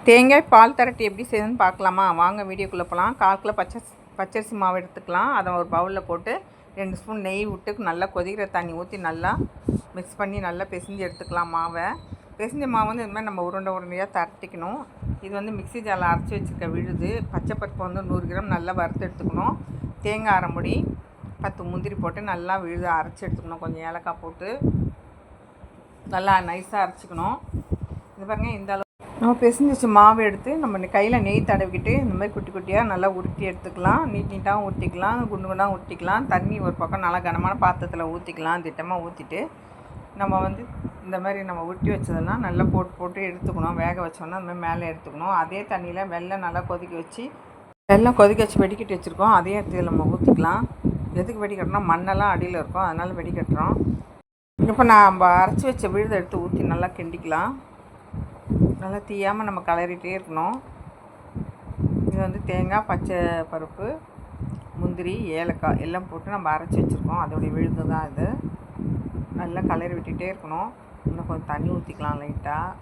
தேங்காய் பால் திரட்டி எப்படி செய்யணும்னு பார்க்கலாமா? வாங்க வீடியோக்குள்ளே போகலாம். 1/4 கிலோ பச்சரிசி மாவு எடுத்துக்கலாம். அதை ஒரு பவுலில் போட்டு 2 ஸ்பூன் நெய் விட்டு நல்லா கொதிக்கிற தண்ணி ஊற்றி நல்லா மிக்ஸ் பண்ணி நல்லா பிசைஞ்சு எடுத்துக்கலாம். மாவை பிசைஞ்ச மாவு வந்து இது மாதிரி நம்ம உருண்டையாக திரட்டிக்கணும். இது வந்து மிக்ஸி ஜாரில் அரைச்சி வச்சுருக்க விழுது. பச்சை பருப்பு வந்து 100 கிராம் நல்லா வறுத்து எடுத்துக்கணும். தேங்காய் அரை முடி 10 முந்திரி போட்டு நல்லா விழுது அரைச்சி எடுத்துக்கணும். கொஞ்சம் ஏலக்காய் போட்டு நல்லா நைஸாக அரைச்சிக்கணும். இது பாருங்கள், இந்த அளவு நம்ம பிசைஞ்சு வச்ச மாவு எடுத்து நம்ம கையில் நெய் தடவிக்கிட்டு இந்த மாதிரி குட்டி குட்டியாக நல்லா உருட்டி எடுத்துக்கலாம். நீட்டாகவும் உருட்டிக்கலாம், குண்டு குண்டாக உருட்டிக்கலாம். தண்ணி ஒரு பக்கம் நல்லா கனமான பாத்திரத்தில் ஊற்றிக்கலாம். திட்டமாக ஊற்றிட்டு நம்ம வந்து இந்த மாதிரி நம்ம உருட்டி வச்சதெல்லாம் நல்லா போட்டு எடுத்துக்கணும். வேக வச்சோன்னா அந்த மாதிரி மேலே எடுத்துக்கணும். அதே தண்ணியில் வெள்ளம் நல்லா கொதிக்க வச்சு வெடிக்கட்டி வச்சுருக்கோம். அதே இடத்துல நம்ம ஊற்றிக்கலாம். எதுக்கு வெடிக்கட்டுறோம்னா மண்ணெல்லாம் அடியில் இருக்கும், அதனால் வெடிக்கட்டுறோம். இப்போ நம்ம அரைச்சி வச்ச விழுதை எடுத்து ஊற்றி நல்லா கிண்டிக்கலாம். நல்லா தீயாமல் நம்ம கலரிகிட்டே இருக்கணும். இது வந்து தேங்காய், பச்சை பருப்பு, முந்திரி, ஏலக்காய் எல்லாம் போட்டு நம்ம அரைச்சி வச்சுருக்கோம். அதோடைய விழுது தான் இது. நல்லா கலரி விட்டுகிட்டே இருக்கணும். இன்னும் கொஞ்சம் தண்ணி ஊற்றிக்கலாம் லைட்டாக,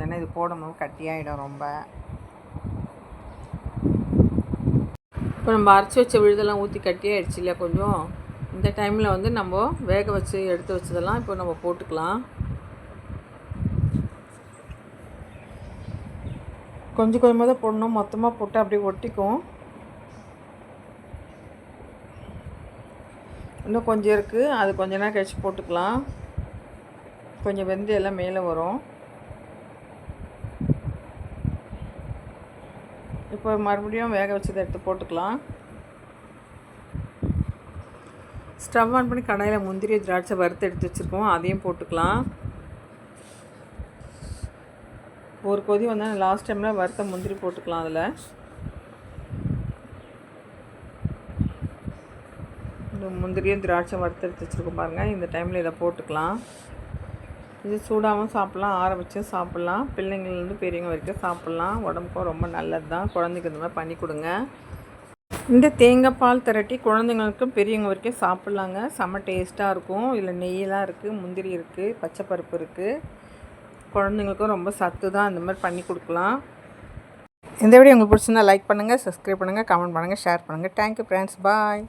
ஏன்னா இது போடும்போது கட்டியாகிடும் ரொம்ப. இப்போ நம்ம அரைச்சி வச்ச விழுதெல்லாம் ஊற்றி கட்டியாகிடுச்சு இல்லையா கொஞ்சம். இந்த டைமில் வந்து நம்ம வேக வச்சு எடுத்து வச்சதெல்லாம் இப்போ நம்ம போட்டுக்கலாம். கொஞ்சம் கொஞ்சமாக தான் போடணும், மொத்தமாக போட்டு அப்படியே ஒட்டிக்கும். இன்னும் கொஞ்சம் இருக்குது, அது கொஞ்ச நேரம் கழிச்சு போட்டுக்கலாம். கொஞ்சம் வெந்து எல்லாம் மேலே வரும். இப்போ மறுபடியும் வேக வச்சதை எடுத்து போட்டுக்கலாம். ஸ்டவ் ஆன் பண்ணி கடாயில் முந்திரி திராட்சை வறுத்து எடுத்து வச்சுருக்கோம், அதையும் போட்டுக்கலாம். ஒரு கொதி வந்தால் லாஸ்ட் டைமில் வறுத்த முந்திரி போட்டுக்கலாம். அதில் இந்த முந்திரியும் திராட்சை வறுத்து எடுத்து வச்சுருக்கோம் பாருங்கள். இந்த டைமில் இதை போட்டுக்கலாம். இது சூடாகவும் சாப்பிட்லாம், ஆற வச்சும் சாப்பிட்லாம். பிள்ளைங்கள்லேருந்து பெரியவங்க வரைக்கும் சாப்பிட்லாம். உடம்புக்கும் ரொம்ப நல்லது தான். குழந்தைக்கு இந்த மாதிரி பண்ணி கொடுங்க. இந்த தேங்காய் பால் திரட்டி குழந்தைங்களுக்கும் பெரியவங்க வரைக்கும் சாப்பிட்லாங்க. செம்ம டேஸ்ட்டாக இருக்கும். இதில் நெய்யெல்லாம் இருக்குது, முந்திரி இருக்குது, பச்சை பருப்பு இருக்குது. குழந்தைங்களுக்கும் ரொம்ப சத்து தான். இந்த மாதிரி பண்ணி கொடுக்கலாம். இந்த வீடியோ உங்களுக்கு பிடிச்சிருந்தா லைக் பண்ணுங்கள், சப்ஸ்கிரைப் பண்ணுங்கள், கமெண்ட் பண்ணுங்கள், ஷேர் பண்ணுங்கள். தேங்க்யூ ஃப்ரெண்ட்ஸ், பாய்.